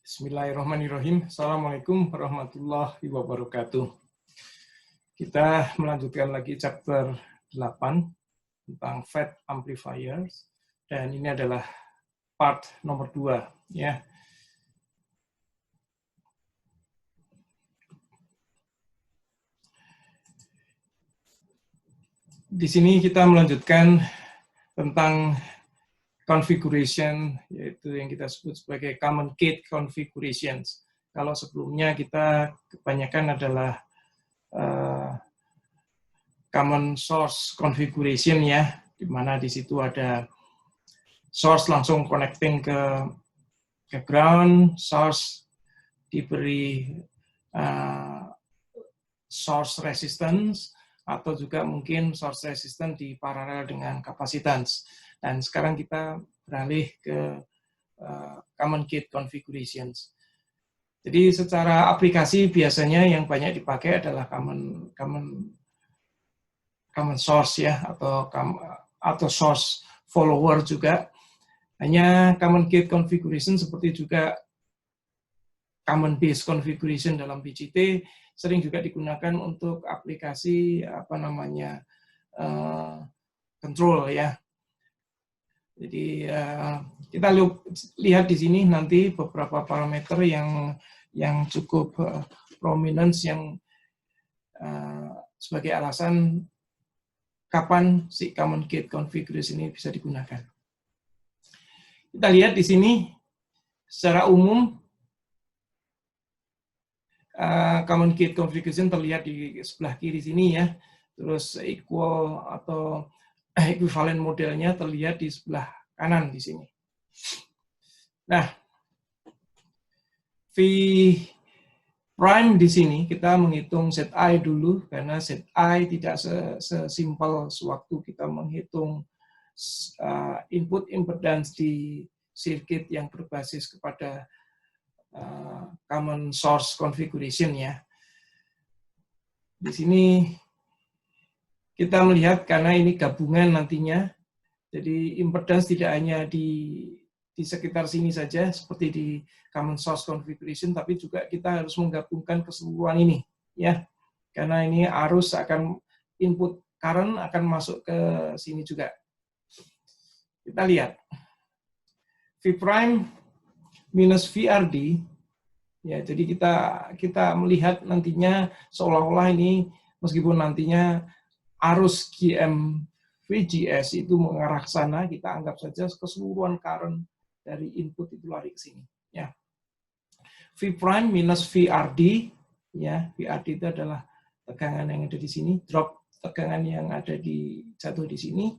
Bismillahirrahmanirrahim. Assalamualaikum warahmatullahi wabarakatuh. Kita melanjutkan lagi chapter 8 tentang FET amplifiers, dan ini adalah part nomor 2 ya. Di sini kita melanjutkan tentang configuration, yaitu yang kita sebut sebagai common gate configurations. Kalau sebelumnya kita kebanyakan adalah common source configuration ya, di mana di situ ada source langsung connecting ke ground, source diberi source resistance, atau juga mungkin source resistance di paralel dengan capacitance. Dan sekarang kita beralih ke common gate configurations. Jadi secara aplikasi biasanya yang banyak dipakai adalah common source ya, atau source follower juga. Hanya common gate configuration seperti juga common base configuration dalam BGT sering juga digunakan untuk aplikasi control ya. Jadi kita lihat di sini nanti beberapa parameter yang cukup prominent yang sebagai alasan kapan si common gate configuration ini bisa digunakan. Kita lihat di sini secara umum common gate configuration terlihat di sebelah kiri sini ya. Terus equal atau equivalent modelnya terlihat di sebelah kanan di sini. Nah, V prime di sini kita menghitung ZI dulu, karena ZI tidak sesimpel sewaktu kita menghitung input impedance di sirkuit yang berbasis kepada common source configuration ya. Di sini kita melihat karena ini gabungan nantinya, jadi impedance tidak hanya di sekitar sini saja seperti di common source configuration, tapi juga kita harus menggabungkan keseluruhan ini ya, karena ini arus akan input current akan masuk ke sini juga. Kita lihat V prime minus VRD ya, jadi kita melihat nantinya seolah-olah ini meskipun nantinya arus GM VGS itu mengarah ke sana, kita anggap saja keseluruhan current dari input itu lari ke sini ya. V prime minus VRD ya, VRD itu adalah tegangan yang ada di sini, drop tegangan yang ada di jatuh di sini,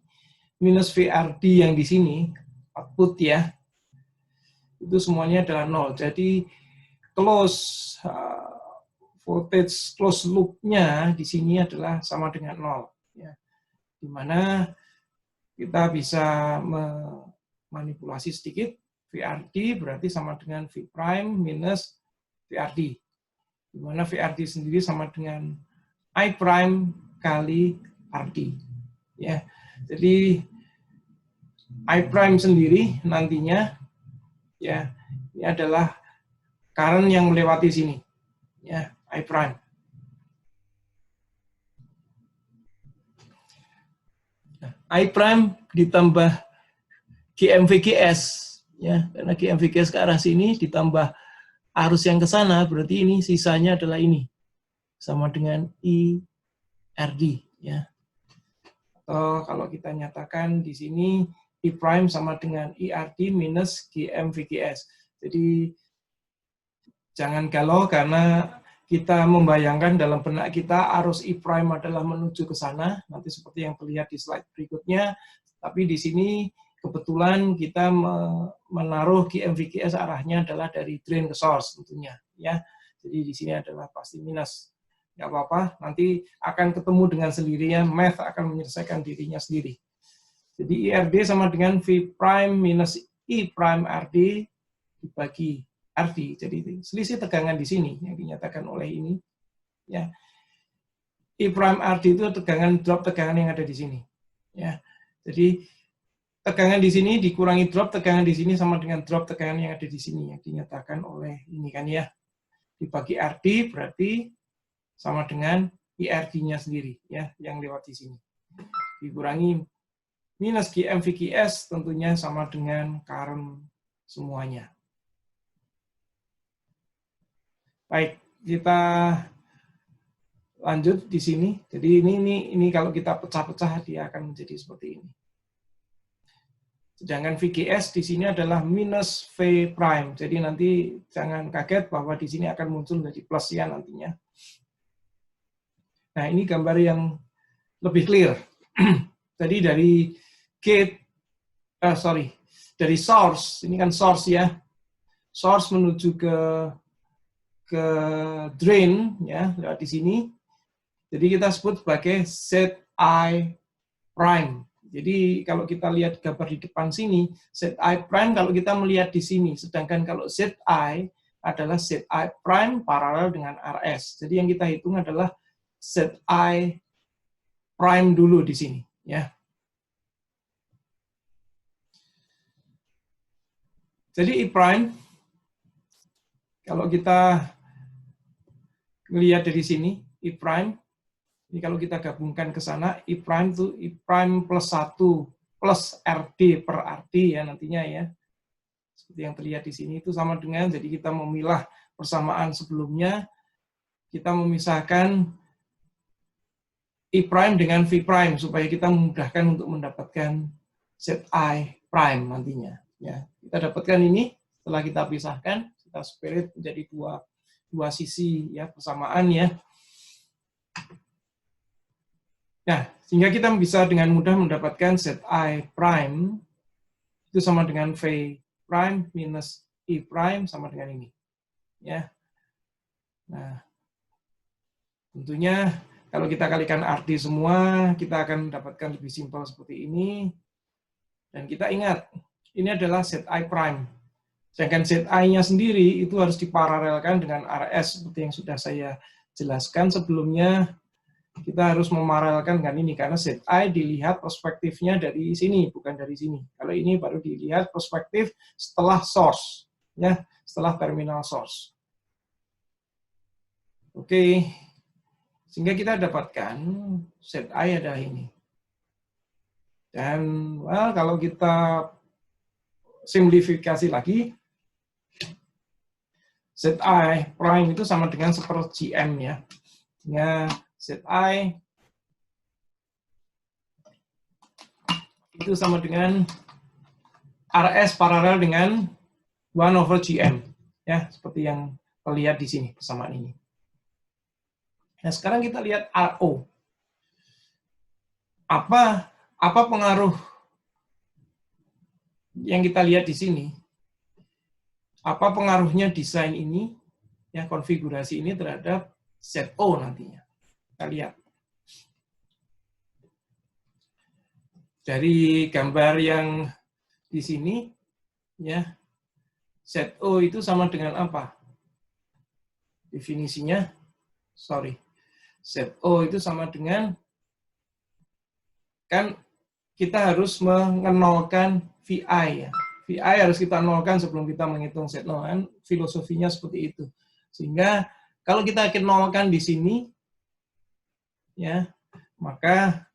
minus VRD yang di sini output ya, itu semuanya adalah 0. Jadi close voltage close loop-nya di sini adalah sama dengan 0 ya. Di mana kita bisa memanipulasi sedikit, VRD berarti sama dengan V prime minus VRD. Di mana VRD sendiri sama dengan I prime kali RD ya. Jadi I prime sendiri nantinya ya, ini adalah current yang melewati sini ya, I prime. I prime ditambah GMVGS ya, karena GMVGS ke arah sini ditambah arus yang ke sana, berarti ini sisanya adalah ini sama dengan IRD ya. Atau kalau kita nyatakan di sini I prime sama dengan IRD minus GMVGS. Jadi jangan galau karena kita membayangkan dalam benak kita arus I prime adalah menuju ke sana, nanti seperti yang terlihat di slide berikutnya, tapi di sini kebetulan kita menaruh GMVGS arahnya adalah dari drain ke source tentunya ya. Jadi di sini adalah pasti minus. Nggak apa-apa, nanti akan ketemu dengan sendirinya, math akan menyelesaikan dirinya sendiri. Jadi IRD sama dengan V prime minus I prime RD dibagi RD, jadi selisih tegangan di sini yang dinyatakan oleh ini ya. I prime RD itu tegangan drop tegangan yang ada di sini ya. Jadi tegangan di sini dikurangi drop tegangan di sini sama dengan drop tegangan yang ada di sini yang dinyatakan oleh ini kan ya. Dibagi RD berarti sama dengan IRD-nya sendiri ya yang lewat di sini. Dikurangi minus GM VGS tentunya sama dengan current semuanya. Baik, kita lanjut di sini. Jadi ini kalau kita pecah-pecah dia akan menjadi seperti ini. Sedangkan VGS di sini adalah minus V prime. Jadi nanti jangan kaget bahwa di sini akan muncul menjadi plus ya nantinya. Nah, ini gambar yang lebih clear. Jadi dari gate, dari source, ini kan source ya. Source menuju ke drain ya, lewat di sini. Jadi kita sebut sebagai ZI prime. Jadi kalau kita lihat gambar di depan sini, ZI prime kalau kita melihat di sini, sedangkan kalau ZI adalah ZI prime paralel dengan RS. Jadi yang kita hitung adalah ZI prime dulu di sini, ya. Jadi I prime, kalau kita melihat dari sini, I prime, ini kalau kita gabungkan ke sana, I prime itu I prime plus 1 plus RD per RD ya nantinya ya. Seperti yang terlihat di sini itu sama dengan, jadi kita memilah persamaan sebelumnya, kita memisahkan I prime dengan V prime supaya kita memudahkan untuk mendapatkan ZI prime nantinya. Ya, kita dapatkan ini setelah kita pisahkan, kita spirit menjadi dua sisi ya persamaan ya. Nah, sehingga kita bisa dengan mudah mendapatkan ZI prime itu sama dengan V prime minus I prime sama dengan ini. Ya. Nah, tentunya kalau kita kalikan RD semua, kita akan mendapatkan lebih simpel seperti ini. Dan kita ingat, ini adalah ZI prime. Sedangkan ZI-nya sendiri itu harus diparalelkan dengan RS seperti yang sudah saya jelaskan sebelumnya. Kita harus memaralelkan dengan ini karena ZI dilihat perspektifnya dari sini, bukan dari sini. Kalau ini baru dilihat perspektif setelah source, ya, setelah terminal source. Oke, sehingga kita dapatkan ZI ada ini. Dan well, kalau kita simplifikasi lagi, ZI prime itu sama dengan 1 GM ya. Sehingga ZI itu sama dengan RS paralel dengan 1/GM. Ya, seperti yang terlihat di sini persamaan ini. Nah, sekarang kita lihat RO. Apa pengaruh yang kita lihat di sini? Apa pengaruhnya desain ini, ya konfigurasi ini terhadap ZO nantinya? Kita lihat. Dari gambar yang di sini, ya, ZO itu sama dengan apa? Definisinya, ZO itu sama dengan, kan kita harus mengenolkan VI ya. VI harus kita nolkan sebelum kita menghitung Z0 kan, filosofinya seperti itu. Sehingga kalau kita nolkan di sini, ya, maka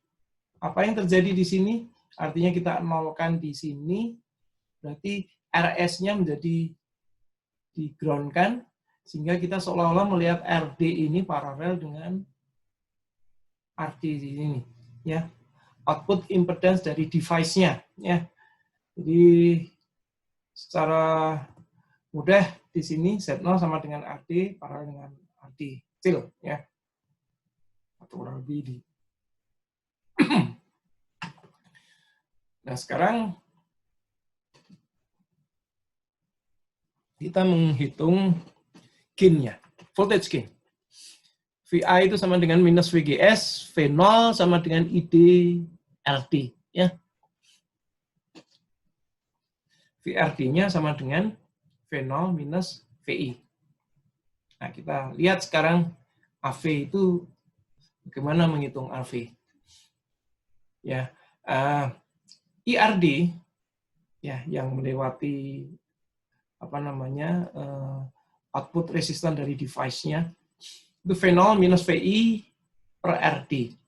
apa yang terjadi di sini? Artinya kita nolkan di sini, berarti RS-nya menjadi di-ground-kan, sehingga kita seolah-olah melihat RD ini paralel dengan RD di sini, ya. Output impedance dari device-nya, ya. Jadi secara mudah di sini Z0 sama dengan RD paralel dengan RD kecil, ya. Atau kurang lebih di. Nah, sekarang kita menghitung gain-nya, voltage gain. VI itu sama dengan minus VGS, V0 sama dengan ID LD, ya. VRD-nya sama dengan V0 minus VI. Nah, kita lihat sekarang AV itu bagaimana menghitung AV. Ya, IRD ya yang melewati output resistan dari device-nya itu V0 minus VI per RD.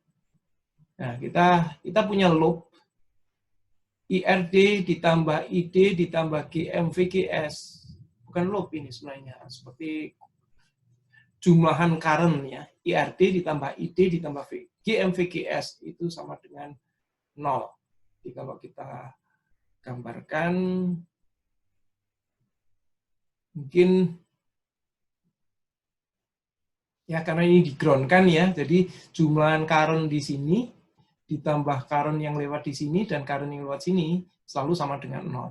Nah, kita punya loop IRD ditambah ID ditambah GM-VGS. Bukan loop ini sebenarnya, seperti jumlahan current ya. IRD ditambah ID ditambah GM-VGS itu sama dengan 0. Jadi kalau kita gambarkan, mungkin ya karena ini di ground kan ya, jadi jumlahan current di sini ditambah current yang lewat di sini dan current yang lewat sini selalu sama dengan 0.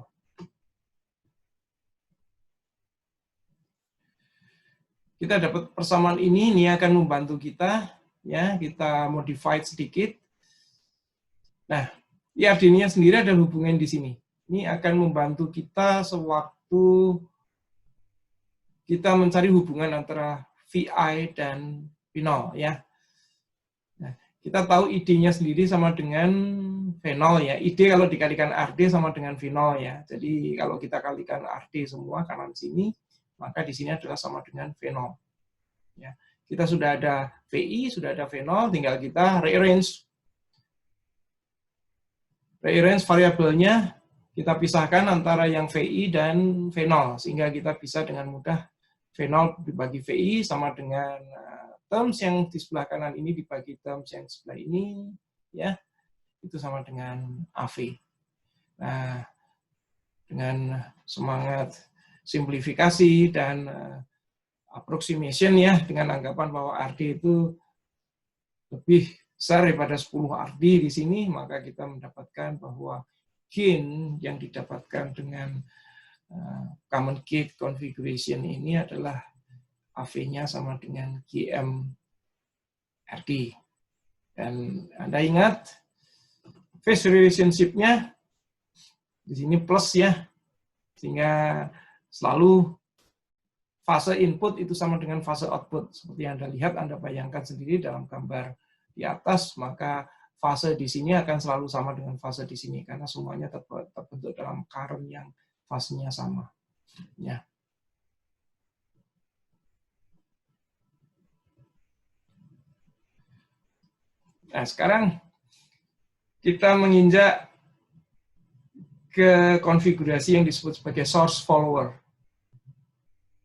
Kita dapat persamaan ini akan membantu kita ya, kita modify sedikit. Nah, IRD-nya sendiri ada hubungan di sini. Ini akan membantu kita sewaktu kita mencari hubungan antara VI dan V0 ya. Nah, kita tahu ID-nya sendiri sama dengan V0 ya. ID kalau dikalikan RD sama dengan V0 ya. Jadi kalau kita kalikan RD semua kanan sini, maka di sini adalah sama dengan V0. Ya. Kita sudah ada VI, sudah ada V0, tinggal kita rearrange variabelnya, kita pisahkan antara yang VI dan V0, sehingga kita bisa dengan mudah V0 dibagi VI sama dengan terms yang di sebelah kanan ini dibagi terms yang sebelah ini, ya itu sama dengan AV. Nah, dengan semangat simplifikasi dan approximation ya, dengan anggapan bahwa RD itu lebih besar daripada 10 RD di sini, maka kita mendapatkan bahwa gain yang didapatkan dengan common gate configuration ini adalah AV-nya sama dengan GM RD. Dan Anda ingat, phase relationship-nya di sini plus ya, sehingga selalu fase input itu sama dengan fase output. Seperti yang Anda lihat, Anda bayangkan sendiri dalam gambar di atas, maka fase di sini akan selalu sama dengan fase di sini, karena semuanya terbentuk dalam current yang fasenya sama. Ya. Nah, sekarang kita menginjak ke konfigurasi yang disebut sebagai source follower.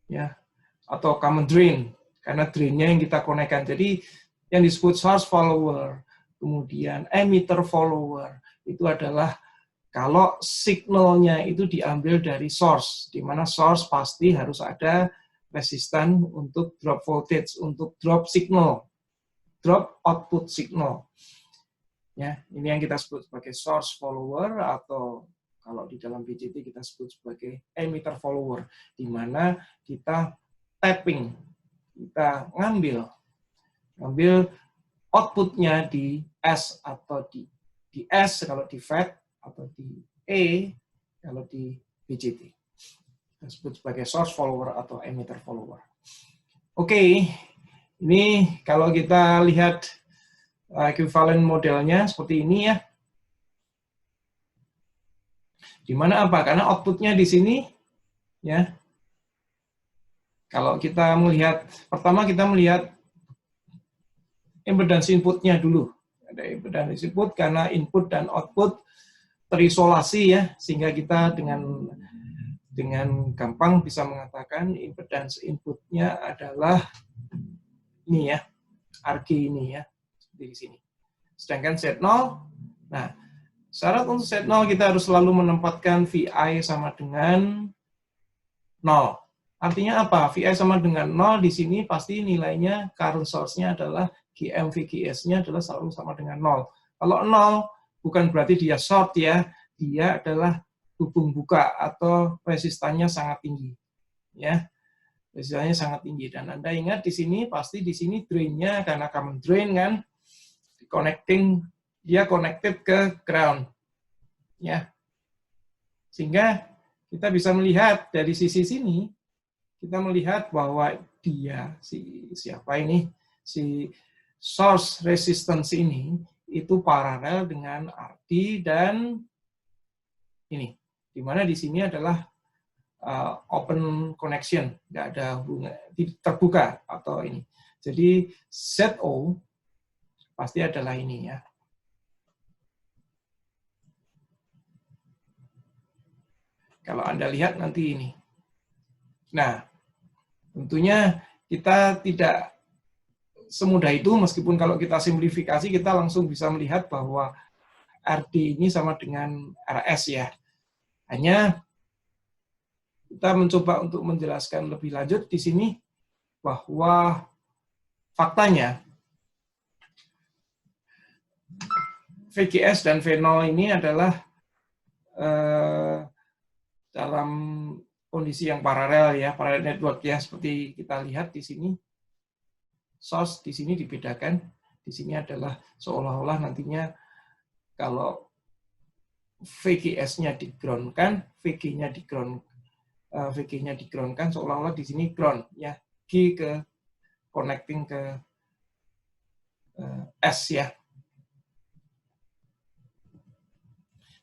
Ya, atau common drain, karena drainnya yang kita konekkan. Jadi yang disebut source follower, kemudian emitter follower, itu adalah kalau signalnya itu diambil dari source, di mana source pasti harus ada resistan untuk drop voltage, untuk drop signal, drop output signal. Ya, ini yang kita sebut sebagai source follower, atau kalau di dalam BJT kita sebut sebagai emitter follower, di mana kita tapping, kita ngambil outputnya di S atau di S kalau di FET, atau di E kalau di BJT. Kita sebut sebagai source follower atau emitter follower. Oke, ini kalau kita lihat equivalent modelnya seperti ini ya. Di mana apa? Karena outputnya di sini ya. Kalau kita melihat, pertama kita melihat impedance inputnya dulu. Ada impedance input karena input dan output terisolasi ya, sehingga kita dengan gampang bisa mengatakan impedance inputnya adalah ini ya, RG ini ya, seperti di sini. Sedangkan Z0, nah syarat untuk Z0 kita harus selalu menempatkan VI sama dengan 0. Artinya apa? VI sama dengan 0 di sini pasti nilainya current source-nya adalah GM-VGS-nya adalah selalu sama dengan 0. Kalau 0 bukan berarti dia short ya, dia adalah hubung buka atau resistannya sangat tinggi. Ya. Resistannya sangat tinggi, dan Anda ingat di sini pasti di sini drain-nya karena common drain kan, dia connected ke ground. Ya. Sehingga kita bisa melihat dari sisi sini, kita melihat bahwa dia si source resistance ini itu paralel dengan RD dan ini, di mana di sini adalah open connection, nggak ada hubungan, terbuka atau ini. Jadi ZO pasti adalah ini ya. Kalau Anda lihat nanti ini. Nah, tentunya kita tidak semudah itu, meskipun kalau kita simplifikasi, kita langsung bisa melihat bahwa RD ini sama dengan RS ya. Hanya kita mencoba untuk menjelaskan lebih lanjut di sini, bahwa faktanya VGS dan V0 ini adalah dalam kondisi yang paralel ya, parallel network ya, seperti kita lihat di sini. Source di sini dibedakan, di sini adalah seolah-olah nantinya kalau VGS-nya di-ground-kan, VG-nya di-ground-kan, seolah-olah di sini ground ya, G ke connecting ke S ya.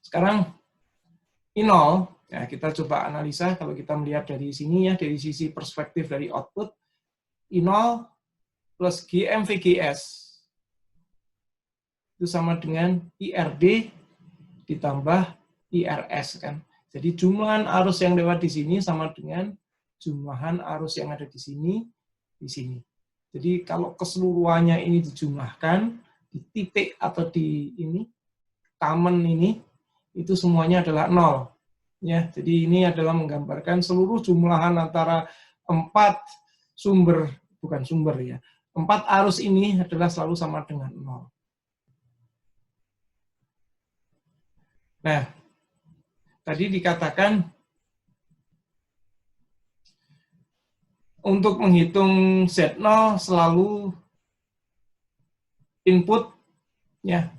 Sekarang I0, ya kita coba analisa kalau kita melihat dari sini ya, dari sisi perspektif dari output, I0 plus GM-VGS itu sama dengan IRD ditambah IRS kan. Jadi jumlahan arus yang lewat di sini sama dengan jumlahan arus yang ada di sini, di sini. Jadi kalau keseluruhannya ini dijumlahkan di titik atau di ini common ini, itu semuanya adalah 0. Ya, jadi ini adalah menggambarkan seluruh jumlahan antara 4 sumber, bukan sumber ya, 4 arus ini adalah selalu sama dengan 0. Nah, tadi dikatakan untuk menghitung Z0 selalu input ya,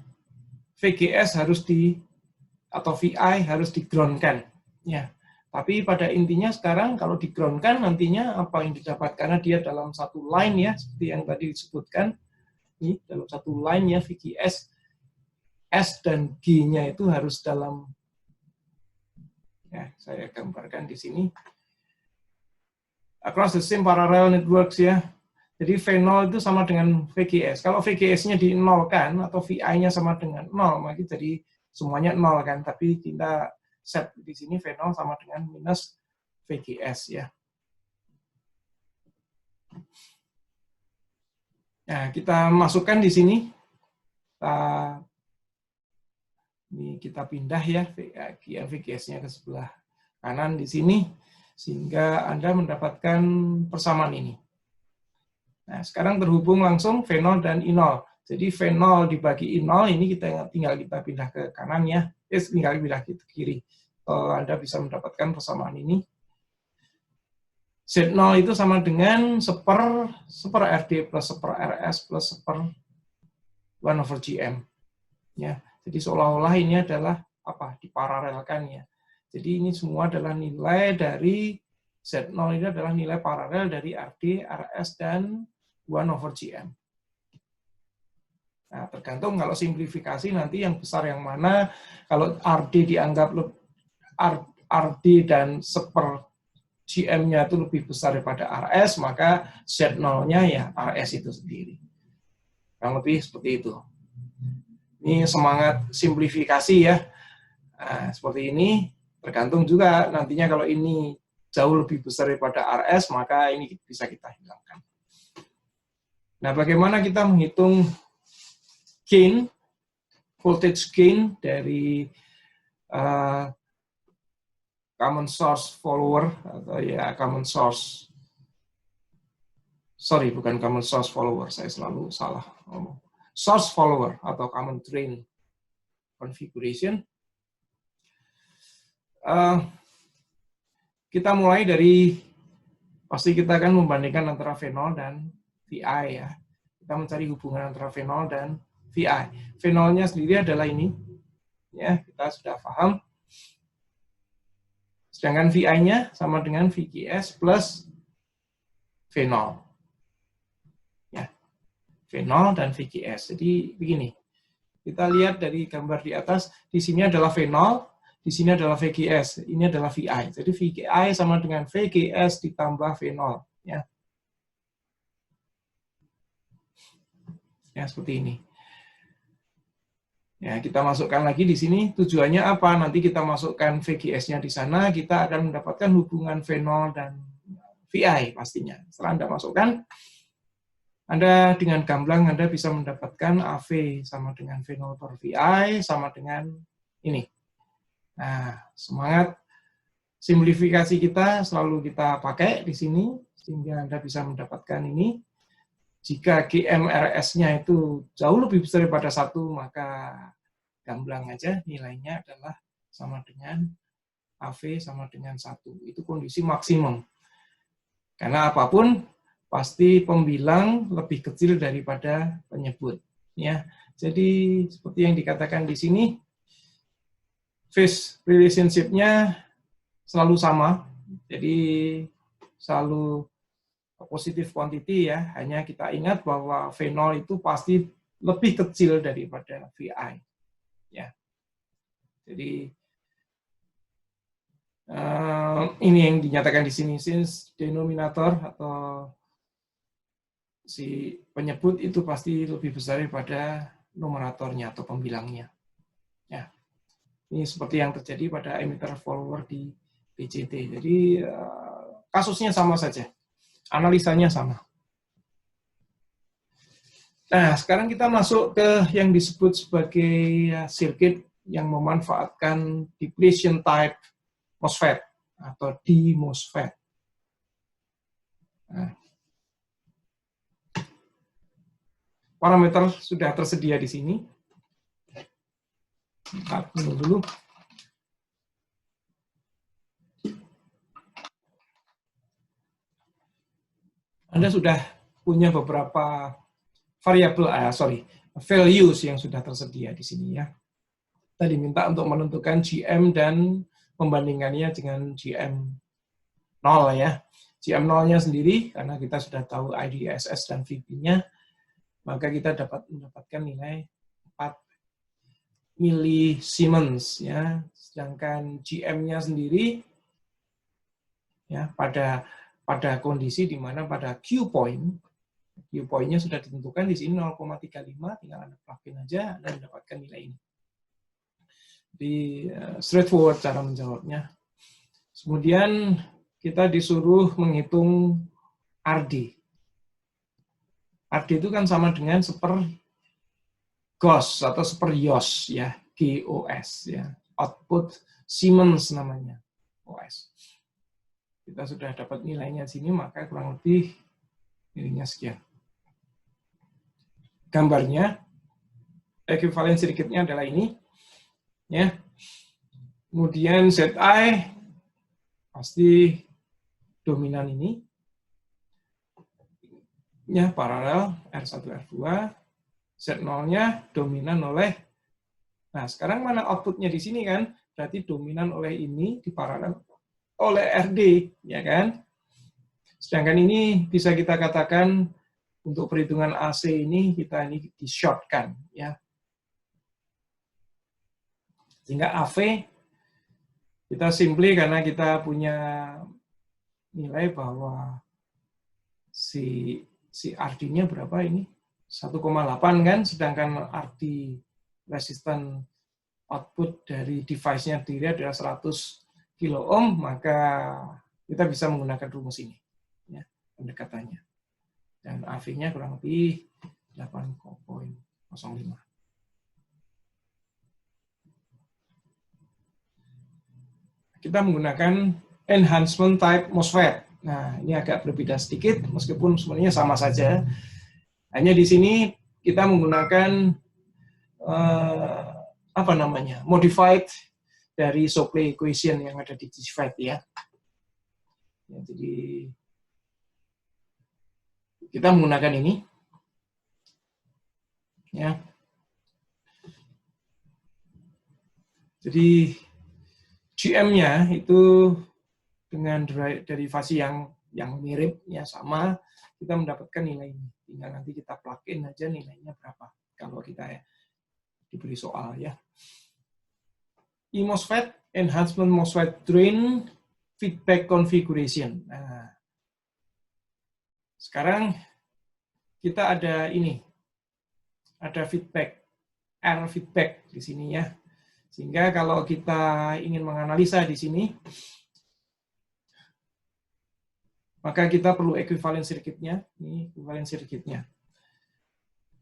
VGS harus atau VI harus di-ground-kan ya. Tapi pada intinya sekarang kalau di-ground-kan nantinya apa yang didapat, karena dia dalam satu line ya, seperti yang tadi disebutkan. Ini dalam satu line ya, VGS, S dan G-nya itu harus dalam, ya saya gambarkan di sini, across the same parallel networks ya. Jadi V0 itu sama dengan VGS. Kalau VGS-nya di 0 kan, atau VI-nya sama dengan 0, maka jadi semuanya 0 kan. Tapi kita set di sini V0 sama dengan minus VGS ya. Nah, kita masukkan di sini. Ini kita pindah ya VGS-nya ke sebelah kanan di sini, sehingga Anda mendapatkan persamaan ini. Nah, sekarang terhubung langsung V0 dan I0. Jadi V0 dibagi I0, ini tinggal kita pindah ke kanan ya, tinggal pindah ke kiri. Anda bisa mendapatkan persamaan ini. Z0 itu sama dengan seper RD plus seper RS plus seper 1/GM. Ya, jadi seolah-olah ini adalah apa? Diparalelkan ya. Jadi ini semua adalah nilai dari Z0 ini adalah nilai paralel dari RD, RS, dan 1/GM. Nah, tergantung kalau simplifikasi nanti yang besar yang mana. Kalau RD dianggap RD dan seper GM-nya itu lebih besar daripada RS, maka Z0-nya ya RS itu sendiri. Yang lebih seperti itu. Ini semangat simplifikasi ya. Nah, seperti ini, tergantung juga nantinya kalau ini jauh lebih besar daripada RS, maka ini bisa kita hilangkan. Nah, bagaimana kita menghitung gain, voltage gain dari common source follower, atau ya common source, sorry bukan common source follower, saya selalu salah ngomong, source follower atau common drain configuration. Kita mulai dari, pasti kita akan membandingkan antara V0 dan VI ya. Kita mencari hubungan antara V0 dan VI. V0-nya sendiri adalah ini, ya kita sudah paham. Sedangkan VI-nya sama dengan VGS plus V0. Ya, V0 dan VGS. Jadi begini, kita lihat dari gambar di atas, di sini adalah V0, di sini adalah VGS, ini adalah VI. Jadi VGI sama dengan VGS ditambah V0. Ya, ya seperti ini. Ya, kita masukkan lagi di sini. Tujuannya apa? Nanti kita masukkan VGS-nya di sana, kita akan mendapatkan hubungan V0 dan VI pastinya. Setelah Anda masukkan, Anda dengan gamblang Anda bisa mendapatkan AV sama dengan V0 per VI sama dengan ini. Nah, semangat simplifikasi kita selalu kita pakai di sini, sehingga Anda bisa mendapatkan ini. Jika GMRS-nya itu jauh lebih besar daripada 1, maka gamblang aja nilainya adalah sama dengan AV sama dengan 1. Itu kondisi maksimum. Karena apapun, pasti pembilang lebih kecil daripada penyebut. Ya, jadi seperti yang dikatakan di sini, phase relationship-nya selalu sama, jadi selalu positive quantity ya. Hanya kita ingat bahwa V0 itu pasti lebih kecil daripada VI. Ya, jadi ini yang dinyatakan di sini, since denominator atau si penyebut itu pasti lebih besar daripada numeratornya atau pembilangnya. Ya, ini seperti yang terjadi pada emitter follower di BJT. Jadi kasusnya sama saja, analisanya sama. Nah, sekarang kita masuk ke yang disebut sebagai circuit yang memanfaatkan depletion type MOSFET atau D-MOSFET. Nah, parameter sudah tersedia di sini. Kita tunggu dulu. Anda sudah punya beberapa variabel, values yang sudah tersedia di sini ya. Kita diminta untuk menentukan GM dan membandingkannya dengan GM 0 ya. GM 0-nya sendiri, karena kita sudah tahu IDSS dan VB-nya, maka kita dapat mendapatkan nilai 4 milisiemens ya. Sedangkan GM-nya sendiri ya pada kondisi di mana pada Q point-nya sudah ditentukan di sini 0,35, tinggal Anda plug-in aja dan mendapatkan nilai ini. Jadi straightforward cara menjawabnya. Kemudian kita disuruh menghitung RD. RD itu kan sama dengan GOS atau YOS ya, GOS ya. Output Siemens namanya, OS. Kita sudah dapat nilainya sini, maka kurang lebih nilainya sekian. Gambarnya, ekivalen circuit-nya adalah ini. Ya. Kemudian ZI pasti dominan ini. Ya, paralel R1, R2. Z0-nya dominan oleh, nah sekarang mana output-nya di sini kan? Berarti dominan oleh ini diparalel oleh RD, ya kan? Sedangkan ini bisa kita katakan untuk perhitungan AC ini kita ini di-shortkan, ya. Sehingga AV kita simply karena kita punya nilai bahwa si RD-nya berapa ini? 1,8 kan, sedangkan RD resisten output dari device-nya sendiri adalah 100 kilo ohm, maka kita bisa menggunakan rumus ini, ya, pendekatannya. Dan AV-nya kurang lebih 8,05. Kita menggunakan enhancement type MOSFET. Nah, ini agak berbeda sedikit, meskipun sebenarnya sama saja. Hanya di sini kita menggunakan modified dari Sopley equation yang ada di GSFET ya. Jadi kita menggunakan ini, ya. Jadi GM-nya itu dengan derivasi yang mirip, ya sama, kita mendapatkan nilai ini. Tinggal nanti kita plug-in aja nilainya berapa kalau kita diberi soal ya. eMOSFET enhancement MOSFET drain feedback configuration. Nah, sekarang kita ada ini, ada feedback, error feedback di sini ya. Sehingga kalau kita ingin menganalisa di sini, maka kita perlu equivalent circuit-nya. Ini equivalent circuit-nya.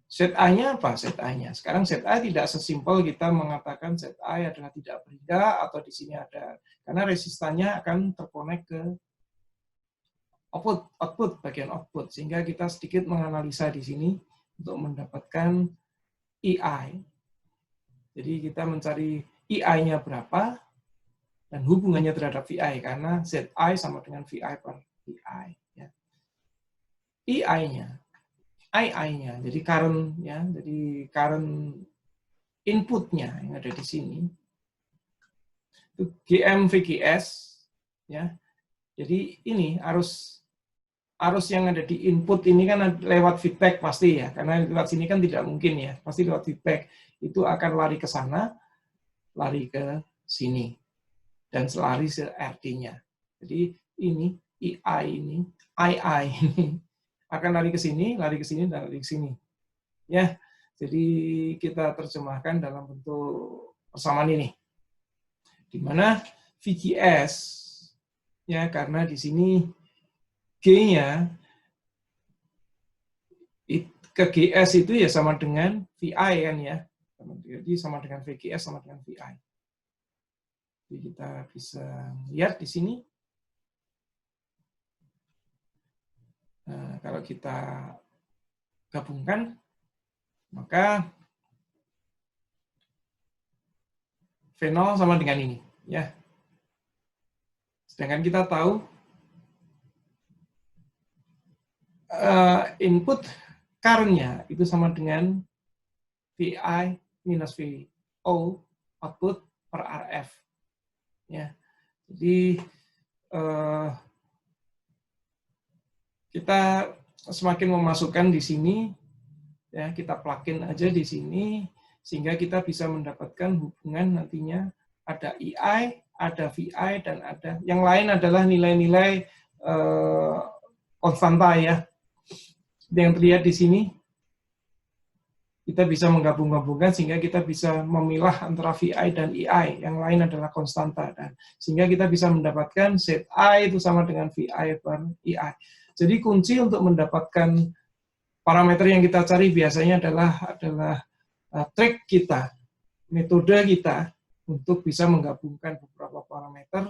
Set A-nya apa? Set A-nya. Sekarang set A tidak sesimpel kita mengatakan set A adalah tidak berindah atau di sini ada. Karena resistannya akan terkonek ke output, bagian output. Sehingga kita sedikit menganalisa di sini untuk mendapatkan EI. Jadi kita mencari EI-nya berapa dan hubungannya terhadap VI. Karena ZI sama dengan VI per VI. Ya. EI-nya. II-nya, jadi current ya, jadi current inputnya yang ada di sini itu GM VGS ya. Jadi ini arus yang ada di input ini kan lewat feedback pasti ya, karena lewat sini kan tidak mungkin ya, pasti lewat feedback itu akan lari ke sana, lari ke sini dan lari ke RT-nya. Jadi ini EI ini, II ini akan lari ke sini, dan lari ke sini. Ya, jadi kita terjemahkan dalam bentuk persamaan ini. Di mana VGS, ya karena di sini G-nya ke GS itu ya sama dengan VI kan ya. Jadi sama dengan VGS sama dengan VI. Jadi kita bisa lihat di sini. Nah, kalau kita gabungkan, maka V0 sama dengan ini. Ya. Sedangkan kita tahu input current-nya itu sama dengan VI minus VO output per RF. Ya. Jadi kita semakin memasukkan di sini, ya kita plugin aja di sini, sehingga kita bisa mendapatkan hubungan nantinya ada EI, ada VI, dan ada yang lain adalah nilai-nilai konstanta ya. Yang terlihat di sini, kita bisa menggabung-gabungkan sehingga kita bisa memilah antara VI dan EI, yang lain adalah konstanta, dan sehingga kita bisa mendapatkan set I itu sama dengan VI per EI. Jadi kunci untuk mendapatkan parameter yang kita cari biasanya adalah trik kita, metode kita untuk bisa menggabungkan beberapa parameter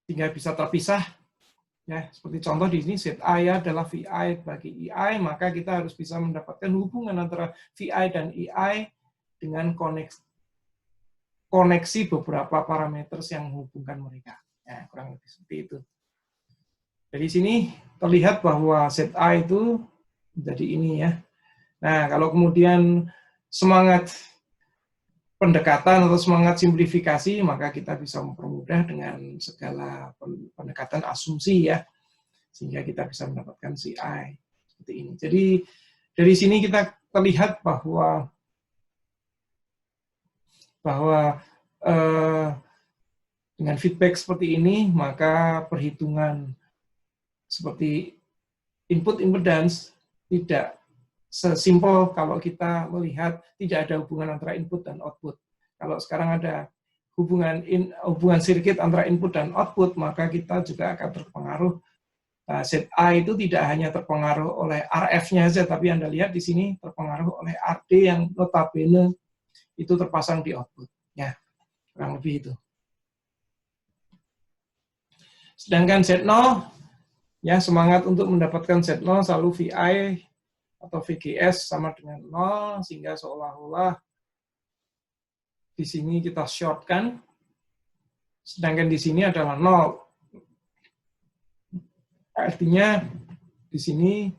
sehingga bisa terpisah. Ya, seperti contoh di sini set I adalah VI bagi EI, maka kita harus bisa mendapatkan hubungan antara VI dan EI dengan koneksi beberapa parameter yang menghubungkan mereka. Ya, kurang lebih seperti itu. Dari sini terlihat bahwa set A itu menjadi ini ya. Nah, kalau kemudian semangat pendekatan atau semangat simplifikasi, maka kita bisa mempermudah dengan segala pendekatan asumsi ya, sehingga kita bisa mendapatkan CI seperti ini. Jadi dari sini kita terlihat bahwa dengan feedback seperti ini, maka perhitungan seperti input impedance tidak sesimpel kalau kita melihat tidak ada hubungan antara input dan output. Kalau sekarang ada hubungan sirkuit antara input dan output, maka kita juga akan terpengaruh. Set A itu tidak hanya terpengaruh oleh RF-nya saja, tapi Anda lihat di sini terpengaruh oleh RD yang notabene itu terpasang di output. Ya, kurang lebih itu. Sedangkan Z0, ya semangat untuk mendapatkan Z0 selalu VI atau VGS sama dengan 0, sehingga seolah-olah di sini kita shortkan, sedangkan di sini adalah 0. Artinya di sini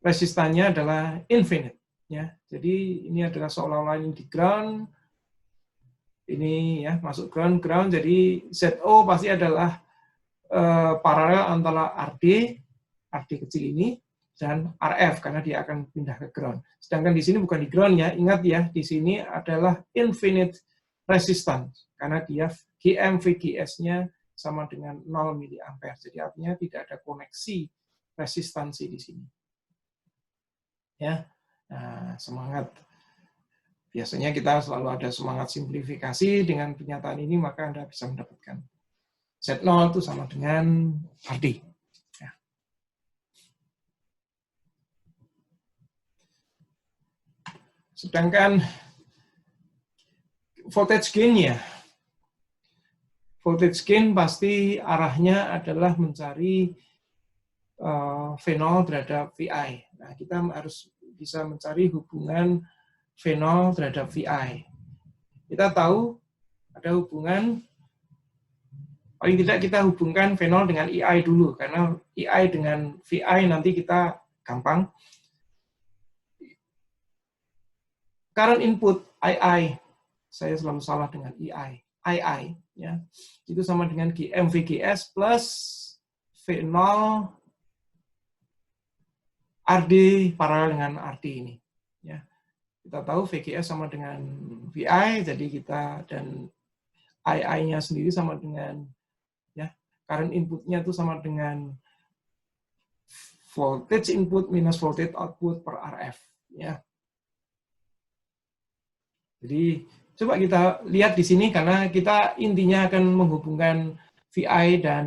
resistannya adalah infinite. Ya. Jadi ini adalah seolah-olah ini di ground, ini ya masuk ground, jadi ZO pasti adalah paralel antara RD kecil ini, dan RF, karena dia akan pindah ke ground. Sedangkan di sini bukan di ground ya, ingat ya, di sini adalah infinite resistan karena dia GM VGS-nya sama dengan 0 mA. Jadi artinya tidak ada koneksi resistansi di sini. Ya. Nah, semangat. Biasanya kita selalu ada semangat simplifikasi dengan pernyataan ini, maka Anda bisa mendapatkan Z0 itu sama dengan RD. Ya. Sedangkan voltage gain-nya, voltage gain pasti arahnya adalah mencari V0 terhadap VI. Nah, kita harus bisa mencari hubungan V0 terhadap VI. Kita tahu ada hubungan, paling tidak kita hubungkan V0 dengan EI dulu, karena EI dengan VI nanti kita gampang. Current input II, saya selalu salah dengan EI, II, ya, itu sama dengan GM VGS plus V0 RD paralel dengan RD ini. Ya. Kita tahu VGS sama dengan VI, jadi kita dan II-nya sendiri sama dengan ya current inputnya itu sama dengan voltage input minus voltage output per RF. Ya. Jadi coba kita lihat di sini karena kita intinya akan menghubungkan VI dan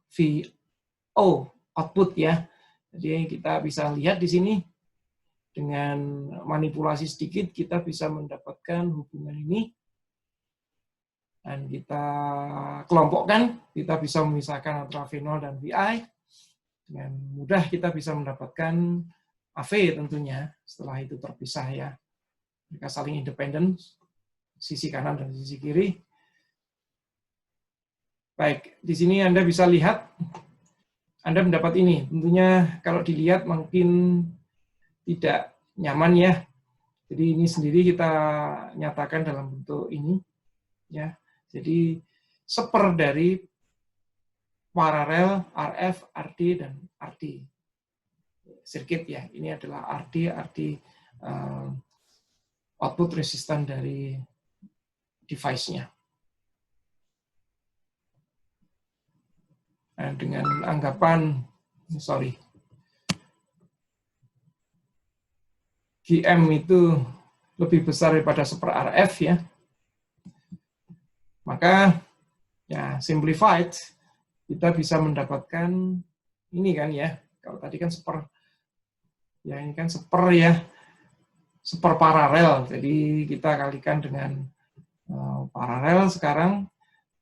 VO output ya. Jadi kita bisa lihat di sini. Dengan manipulasi sedikit, kita bisa mendapatkan hubungan ini. Dan kita kelompokkan, kita bisa memisahkan antara V0 dan VI. Dengan mudah kita bisa mendapatkan AV tentunya, setelah itu terpisah ya. Mereka saling independen, sisi kanan dan sisi kiri. Baik, di sini Anda bisa lihat, Anda mendapat ini. Tentunya kalau dilihat mungkin tidak nyaman ya. Jadi ini sendiri kita nyatakan dalam bentuk ini ya. Jadi seper dari paralel RF, RD dan RD. Sirkuit ya. Ini adalah RD output resistan dari device-nya. Nah, dengan anggapan GM itu lebih besar daripada seper RF ya, maka ya simplified kita bisa mendapatkan ini kan ya, kalau tadi kan seper ya, ini kan seper ya, seper paralel, jadi kita kalikan dengan paralel sekarang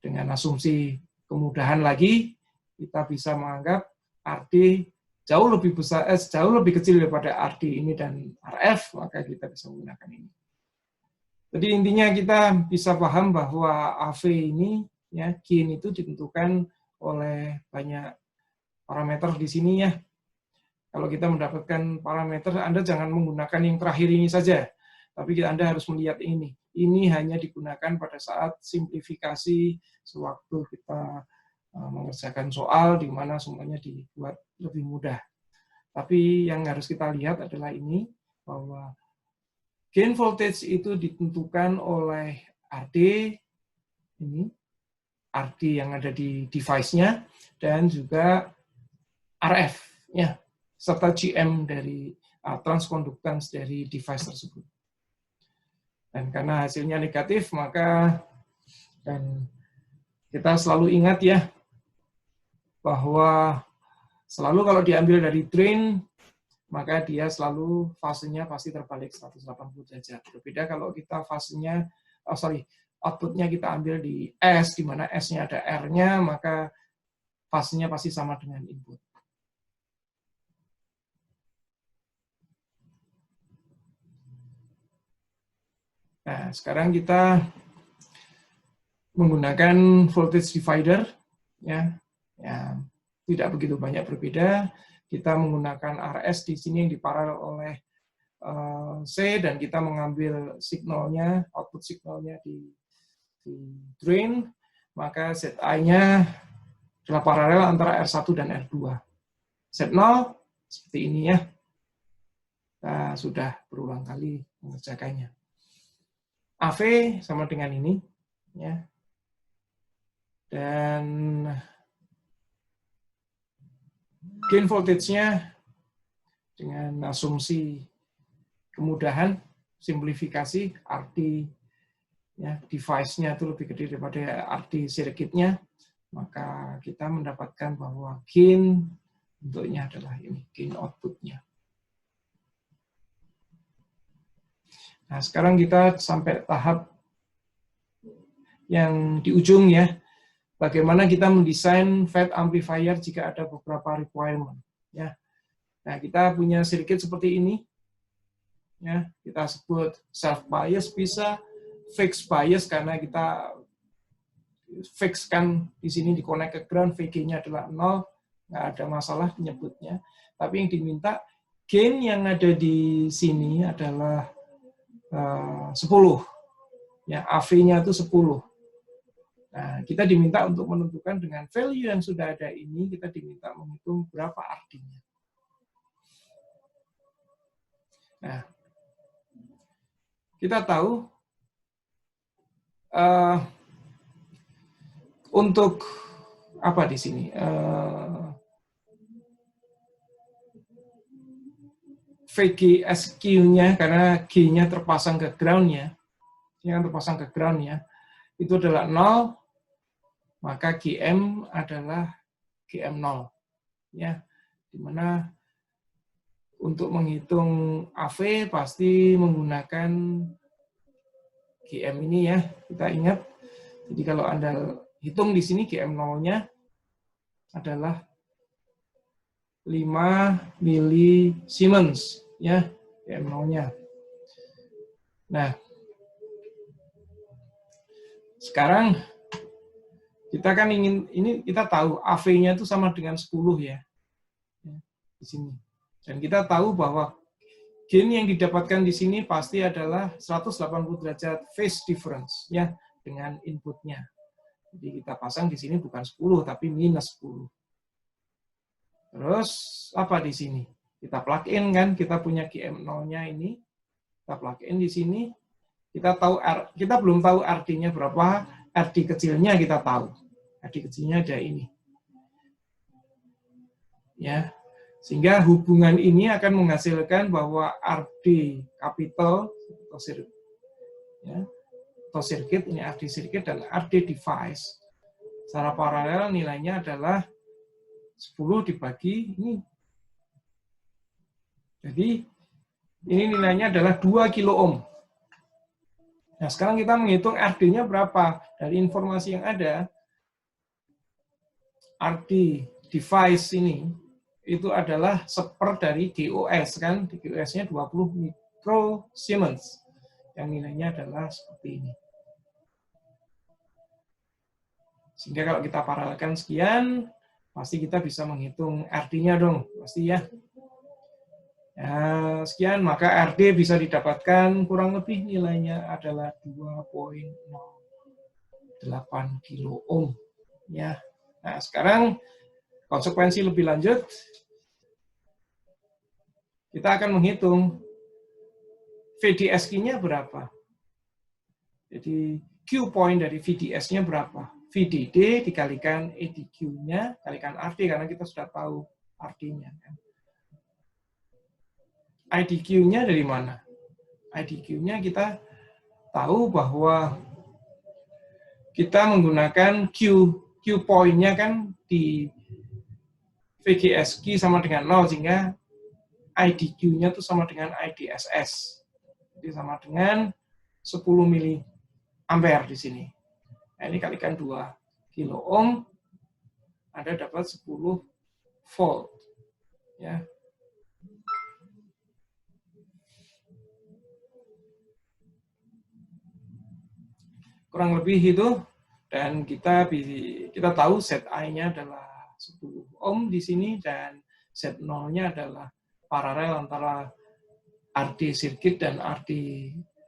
dengan asumsi kemudahan lagi kita bisa menganggap RD jauh lebih besar, jauh lebih kecil daripada RD ini dan RF, maka kita bisa menggunakan ini. Jadi intinya kita bisa paham bahwa AV ini, ya, gain itu ditentukan oleh banyak parameter di sini ya. Kalau kita mendapatkan parameter, Anda jangan menggunakan yang terakhir ini saja, tapi Anda harus melihat ini. Ini hanya digunakan pada saat simplifikasi sewaktu kita mengerjakan soal di mana semuanya dibuat lebih mudah. Tapi yang harus kita lihat adalah ini, bahwa gain voltage itu ditentukan oleh RD, ini, RD yang ada di device-nya, dan juga RF, ya, serta GM dari transkonduktan dari device tersebut. Dan karena hasilnya negatif, maka dan kita selalu ingat ya, bahwa selalu kalau diambil dari drain, maka dia selalu fasenya pasti terbalik 180 derajat. Berbeda kalau kita fasenya, outputnya kita ambil di S, di mana S-nya ada R-nya, maka fasenya pasti sama dengan input. Nah, sekarang kita menggunakan voltage divider, ya, tidak begitu banyak berbeda. Kita menggunakan RS di sini yang diparalel oleh C, dan kita mengambil signalnya, output signalnya di drain, maka ZI-nya adalah paralel antara R1 dan R2. Z0 seperti ini ya. Kita sudah berulang kali mengerjakannya. AV sama dengan ini, ya. Dan gain voltage-nya dengan asumsi kemudahan, simplifikasi, arti ya, device-nya itu lebih gede daripada arti sirkuitnya, maka kita mendapatkan bahwa gain bentuknya adalah ini, gain output-nya. Nah, sekarang kita sampai tahap yang di ujung ya. Bagaimana kita mendesain fed amplifier jika ada beberapa requirement ya. Nah, kita punya sirkuit seperti ini. Ya, kita sebut self bias bisa, fixed bias karena kita fixkan di sini di connect ke ground, VG-nya adalah 0, nggak ada masalah menyebutnya. Tapi yang diminta gain yang ada di sini adalah 10. Ya, AV-nya itu 10. Nah, kita diminta untuk menentukan dengan value yang sudah ada ini, kita diminta menghitung berapa artinya. Nah, kita tahu untuk apa di sini? VGSQ-nya, karena G-nya terpasang ke ground-nya, yang terpasang ke ground-nya, itu adalah 0, maka GM adalah GM0. Ya, dimana untuk menghitung AV pasti menggunakan GM ini ya, kita ingat. Jadi kalau Anda hitung di sini GM0-nya adalah 5 milisiemens ya, GM0-nya. Nah, sekarang kita kan ingin, ini kita tahu AV-nya itu sama dengan 10 ya, di sini. Dan kita tahu bahwa gain yang didapatkan di sini pasti adalah 180 derajat phase difference ya dengan inputnya. Jadi kita pasang di sini bukan 10 tapi minus 10. Terus apa di sini? Kita plug in kan, kita punya GM0-nya ini, kita plug in di sini. Kita tahu kita belum tahu artinya berapa, RD kecilnya kita tahu. RD kecilnya ada ini. Ya. Sehingga hubungan ini akan menghasilkan bahwa RD capital atau sirkuit, ini RD sirkuit dan RD device secara paralel nilainya adalah 10 dibagi ini. Jadi ini nilainya adalah 2 kilo ohm. Nah, sekarang kita menghitung RD-nya berapa. Dari informasi yang ada, RD device ini itu adalah seper dari GOS kan, GOS-nya 20 mikrosiemens. Yang nilainya adalah seperti ini. Sehingga kalau kita paralelkan sekian, pasti kita bisa menghitung RD-nya dong, pasti ya. Ya, sekian, maka RD bisa didapatkan kurang lebih nilainya adalah 2,08 kilo ohm. Ya. Nah, sekarang konsekuensi lebih lanjut, kita akan menghitung VDSQ-nya berapa. Jadi Q point dari VDS-nya berapa. VDD dikalikan EDQ-nya, kalikan RD, karena kita sudah tahu RD-nya. IDQ-nya dari mana? IDQ-nya kita tahu bahwa kita menggunakan Q point-nya kan di VGSQ sama dengan 0, sehingga IDQ-nya itu sama dengan IDSS. Jadi sama dengan 10 miliampere di sini. Nah, ini kalikan 2 kilo ohm, Anda dapat 10 volt. Ya. Kurang lebih itu, dan kita tahu set I-nya adalah 10 ohm di sini, dan set 0-nya adalah paralel antara RD circuit dan RD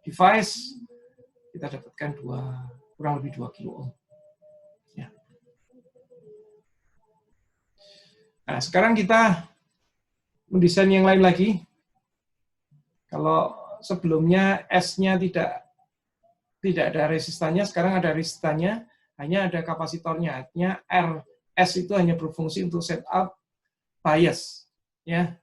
device. Kita dapatkan kurang lebih 2 kilo ohm. Ya. Nah, sekarang kita mendesain yang lain lagi. Kalau sebelumnya S-nya tidak tidak ada resistannya, sekarang ada resistannya, hanya ada kapasitornya. Artinya RS itu hanya berfungsi untuk setup bias, ya,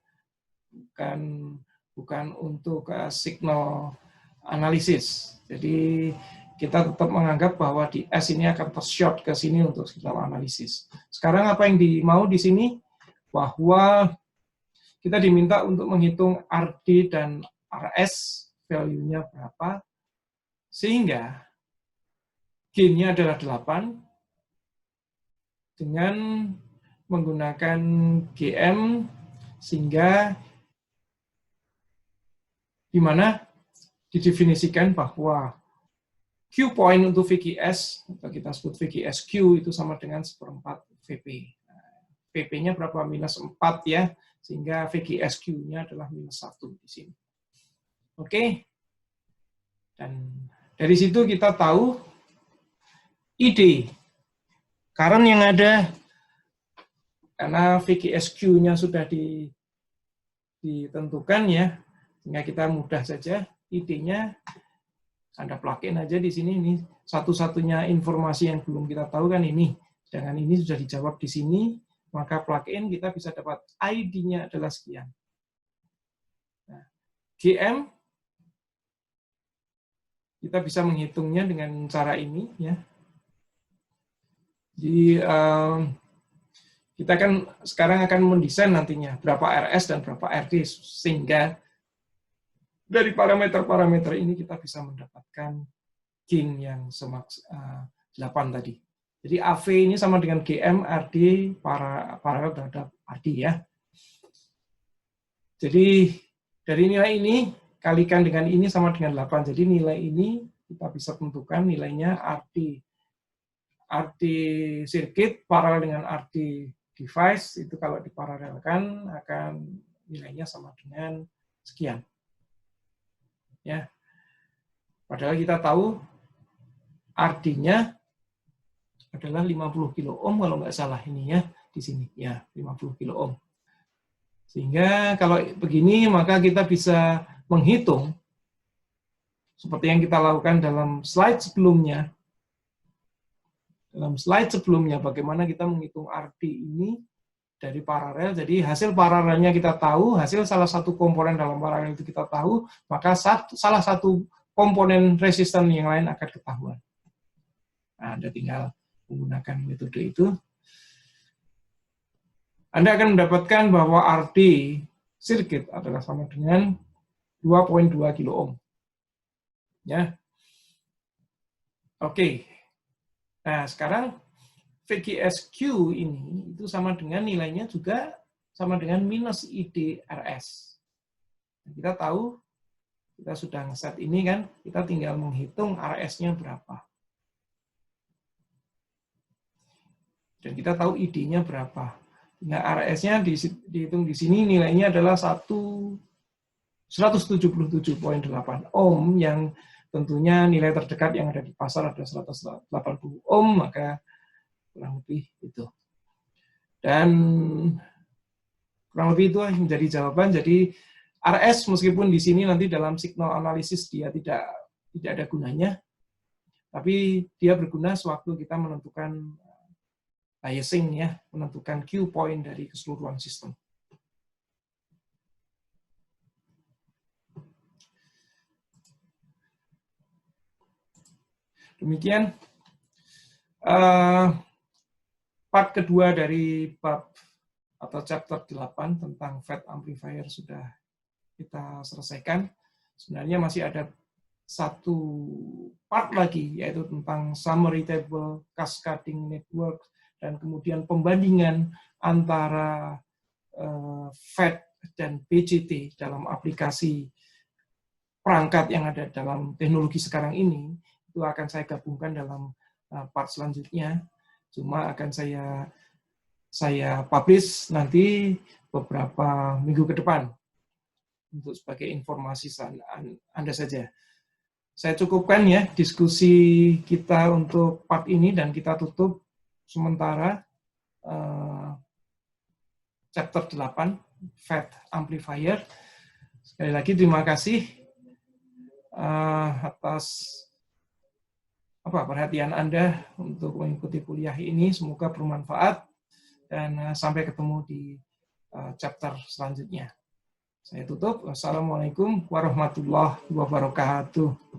bukan untuk signal analisis. Jadi kita tetap menganggap bahwa di S ini akan ter-short ke sini untuk signal analisis. Sekarang apa yang mau di sini? Bahwa kita diminta untuk menghitung RD dan RS, value-nya berapa, sehingga gain-nya adalah 8, dengan menggunakan GM, sehingga di mana didefinisikan bahwa Q point untuk VGS, atau kita sebut VGSQ, itu sama dengan 1/4 VP. VP-nya berapa? -4 ya, sehingga VGSQ-nya adalah -1 di sini. Oke. Dan dari situ kita tahu ID current yang ada, karena VGSQ-nya sudah ditentukan ya, sehingga kita mudah saja ID-nya Anda plug-in aja di sini. Ini satu-satunya informasi yang belum kita tahu kan ini. Sedangkan ini sudah dijawab di sini, maka plug-in kita bisa dapat ID-nya adalah sekian. Nah, GM kita bisa menghitungnya dengan cara ini ya. Jadi kita sekarang akan mendesain nantinya berapa RS dan berapa RD, sehingga dari parameter-parameter ini kita bisa mendapatkan gain yang 8 tadi. Jadi AV ini sama dengan GM, RD, paralel terhadap RD ya. Jadi dari nilai ini kalikan dengan ini sama dengan 8. Jadi nilai ini kita bisa tentukan nilainya RD circuit paralel dengan RD device, itu kalau diparalelkan akan nilainya sama dengan sekian. Ya. Padahal kita tahu RD-nya adalah 50 kilo ohm kalau nggak salah ini ya, di sini ya 50 kilo ohm. Sehingga kalau begini maka kita bisa menghitung seperti yang kita lakukan dalam slide sebelumnya. Dalam slide sebelumnya bagaimana kita menghitung RD ini dari paralel. Jadi hasil paralelnya kita tahu, hasil salah satu komponen dalam paralel itu kita tahu, maka salah satu komponen resisten yang lain akan ketahuan. Nah, Anda tinggal menggunakan metode itu. Anda akan mendapatkan bahwa RD circuit adalah sama dengan 2,2 kilo ohm. Ya. Oke. Nah, sekarang VGSQ ini itu sama dengan nilainya juga sama dengan minus ID RS. Kita tahu, kita sudah ngeset ini kan, kita tinggal menghitung RS-nya berapa. Dan kita tahu ID-nya berapa. Nah, RS-nya dihitung di sini nilainya adalah 177,8 ohm, yang tentunya nilai terdekat yang ada di pasar ada 180 ohm, maka kurang lebih itu. Dan kurang lebih itu menjadi jawaban. Jadi RS meskipun di sini nanti dalam signal analisis dia tidak ada gunanya, tapi dia berguna sewaktu kita menentukan biasing ya, menentukan Q point dari keseluruhan sistem. Demikian part kedua dari bab atau chapter 8 tentang FET amplifier sudah kita selesaikan. Sebenarnya masih ada satu part lagi, yaitu tentang summary table, cascading network, dan kemudian pembandingan antara FET dan BJT dalam aplikasi perangkat yang ada dalam teknologi sekarang ini. Itu akan saya gabungkan dalam part selanjutnya. Cuma akan saya publish nanti beberapa minggu ke depan untuk sebagai informasi Anda saja. Saya cukupkan ya diskusi kita untuk part ini dan kita tutup sementara chapter 8 FET amplifier. Sekali lagi terima kasih atas perhatian Anda untuk mengikuti kuliah ini. Semoga bermanfaat dan sampai ketemu di chapter selanjutnya. Saya tutup. Wassalamualaikum warahmatullahi wabarakatuh.